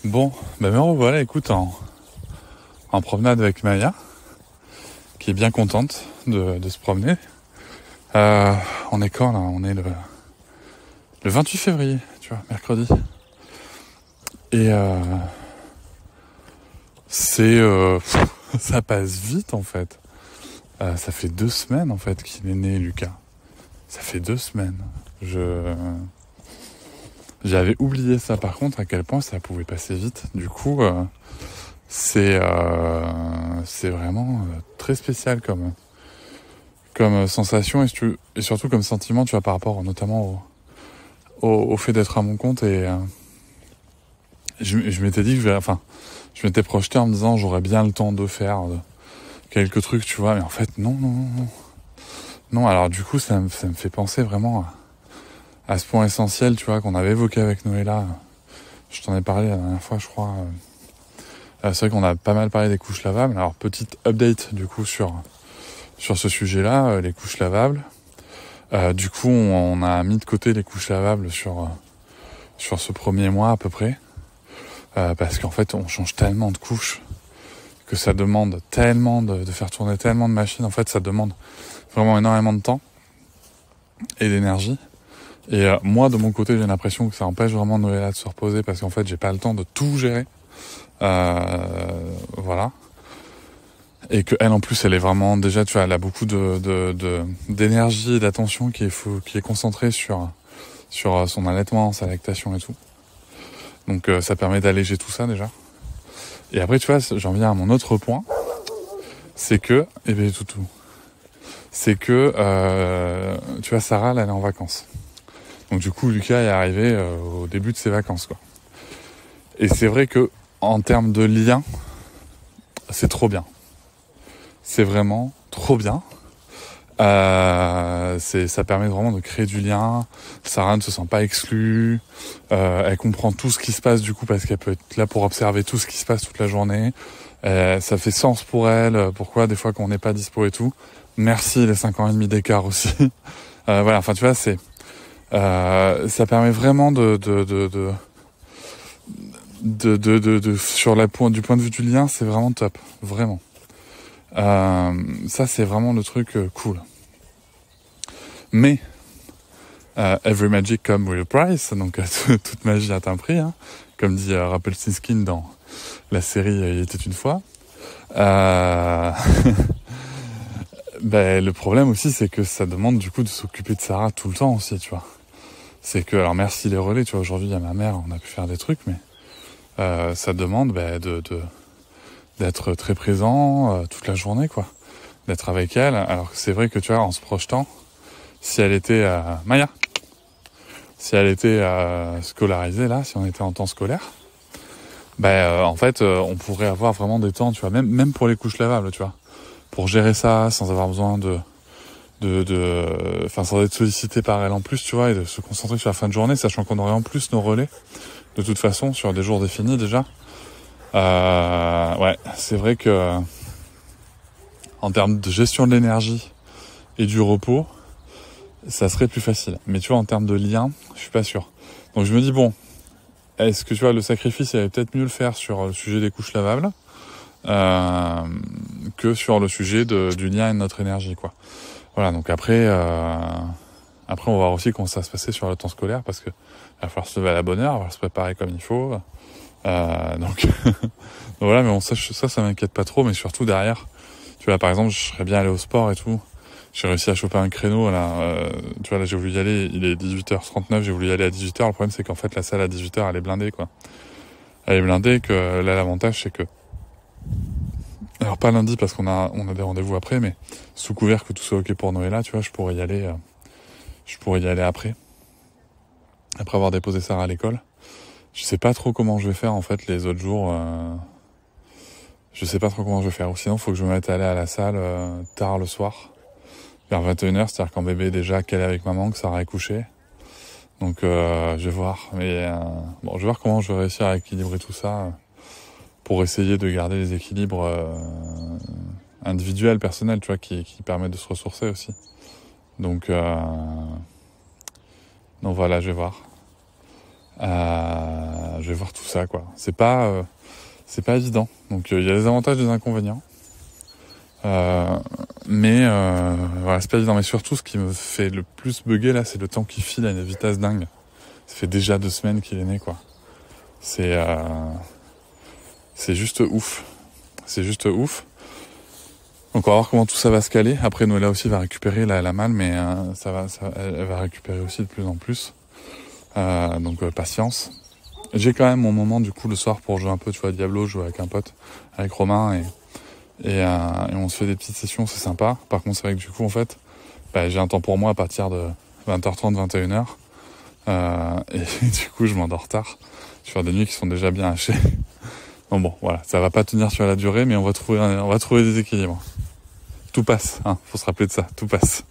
Bon, me revoilà, écoute, en promenade avec Maya, qui est bien contente de se promener. On est quand là? On est le 28 février, tu vois, mercredi. Et ça passe vite en fait. Ça fait 2 semaines en fait qu'il est né, Lucas. Ça fait 2 semaines. J'avais oublié ça par contre, à quel point ça pouvait passer vite. Du coup, c'est vraiment très spécial comme sensation et surtout comme sentiment, tu vois, par rapport notamment au fait d'être à mon compte. Et je m'étais dit que je m'étais projeté en me disant j'aurais bien le temps de faire quelques trucs, tu vois, mais en fait non. Non, alors du coup ça me fait penser vraiment à ce point essentiel, tu vois, qu'on avait évoqué avec Noëlla. Je t'en ai parlé la dernière fois, je crois. C'est vrai qu'on a pas mal parlé des couches lavables. Alors petite update du coup sur ce sujet-là, les couches lavables. Du coup on a mis de côté les couches lavables sur ce premier mois à peu près. Parce qu'en fait on change tellement de couches que ça demande tellement de faire tourner tellement de machines. En fait ça demande vraiment énormément de temps et d'énergie. Et moi de mon côté j'ai l'impression que ça empêche vraiment Noëlla de se reposer parce qu'en fait j'ai pas le temps de tout gérer. Voilà. Et que elle en plus elle est vraiment déjà, tu vois, elle a beaucoup d'énergie et d'attention qui est concentrée sur son allaitement, sa lactation et tout. Donc ça permet d'alléger tout ça déjà. Et après tu vois, j'en viens à mon autre point, c'est que tu vois, Sarah là, elle est en vacances. Donc du coup Lucas est arrivé au début de ses vacances quoi. Et c'est vrai que en termes de lien, c'est trop bien. C'est vraiment trop bien. Ça permet vraiment de créer du lien. Sarah ne se sent pas exclue. Elle comprend tout ce qui se passe du coup parce qu'elle peut être là pour observer tout ce qui se passe toute la journée. Ça fait sens pour elle. Pourquoi des fois qu'on n'est pas dispo et tout. Merci les 5 ans et demi d'écart aussi. Voilà, enfin tu vois, ça permet vraiment du point de vue du lien, c'est vraiment top, vraiment. Ça c'est vraiment le truc cool. Mais every magic come with a price, donc toute magie a un prix, hein, comme dit Rumpelstiltskin dans la série Il était une fois. Le problème aussi c'est que ça demande du coup de s'occuper de Sarah tout le temps aussi, tu vois. C'est que, alors merci les relais, tu vois, aujourd'hui à ma mère on a pu faire des trucs, mais ça demande d'être très présent toute la journée, quoi. D'être avec elle. Alors que c'est vrai que tu vois, en se projetant, si elle était scolarisée là, si on était en temps scolaire, en fait on pourrait avoir vraiment des temps, tu vois, même pour les couches lavables, tu vois, pour gérer ça sans avoir besoin sans être sollicité par elle en plus, tu vois, et de se concentrer sur la fin de journée, sachant qu'on aurait en plus nos relais de toute façon sur des jours définis déjà. Ouais, c'est vrai que en termes de gestion de l'énergie et du repos, ça serait plus facile. Mais tu vois, en termes de lien, je suis pas sûr. Donc je me dis bon, est-ce que tu vois, le sacrifice, il allait peut-être mieux le faire sur le sujet des couches lavables que sur le sujet du lien et de notre énergie, quoi. Voilà, donc après on va voir aussi comment ça va se passer sur le temps scolaire, parce que il va falloir se lever à la bonne heure, il va falloir se préparer comme il faut. Donc voilà, mais bon, ça m'inquiète pas trop, mais surtout derrière, tu vois, par exemple, je serais bien allé au sport et tout. J'ai réussi à choper un créneau, là, tu vois, là, j'ai voulu y aller, il est 18h39, j'ai voulu y aller à 18h. Le problème, c'est qu'en fait, la salle à 18h, elle est blindée, quoi. Elle est blindée, que là, l'avantage, c'est que, alors pas lundi, parce qu'on a des rendez-vous après, mais sous couvert que tout soit ok pour Noëlla, tu vois, je pourrais y aller après avoir déposé Sarah à l'école. Je sais pas trop comment je vais faire, en fait, les autres jours. Je sais pas trop comment je vais faire. Ou sinon, faut que je me mette à aller à la salle tard le soir, vers 21h, c'est-à-dire quand bébé est déjà calé avec maman, que Sarah est couchée. Donc je vais voir. Mais je vais voir comment je vais réussir à équilibrer tout ça pour essayer de garder les équilibres individuels, personnels, tu vois, qui permettent de se ressourcer aussi. Donc voilà, je vais voir. Je vais voir tout ça, quoi. C'est pas évident. Donc il y a les avantages et les inconvénients. Mais voilà, c'est pas évident. Mais surtout, ce qui me fait le plus bugger là, c'est le temps qui file à une vitesse dingue. Ça fait déjà 2 semaines qu'il est né, quoi. C'est juste ouf. C'est juste ouf. Donc on va voir comment tout ça va se caler. Après, Noëlla aussi va récupérer la malle, mais elle va récupérer aussi de plus en plus. Donc patience. J'ai quand même mon moment du coup le soir pour jouer un peu, tu vois, Diablo, jouer avec un pote, avec Romain, et on se fait des petites sessions, c'est sympa. Par contre, c'est vrai que du coup, en fait, j'ai un temps pour moi à partir de 20h30, 21h. Et du coup, je m'endors tard sur des nuits qui sont déjà bien hachées. Bon, voilà, ça va pas tenir sur la durée, mais on va trouver des équilibres. Tout passe, hein, faut se rappeler de ça, tout passe.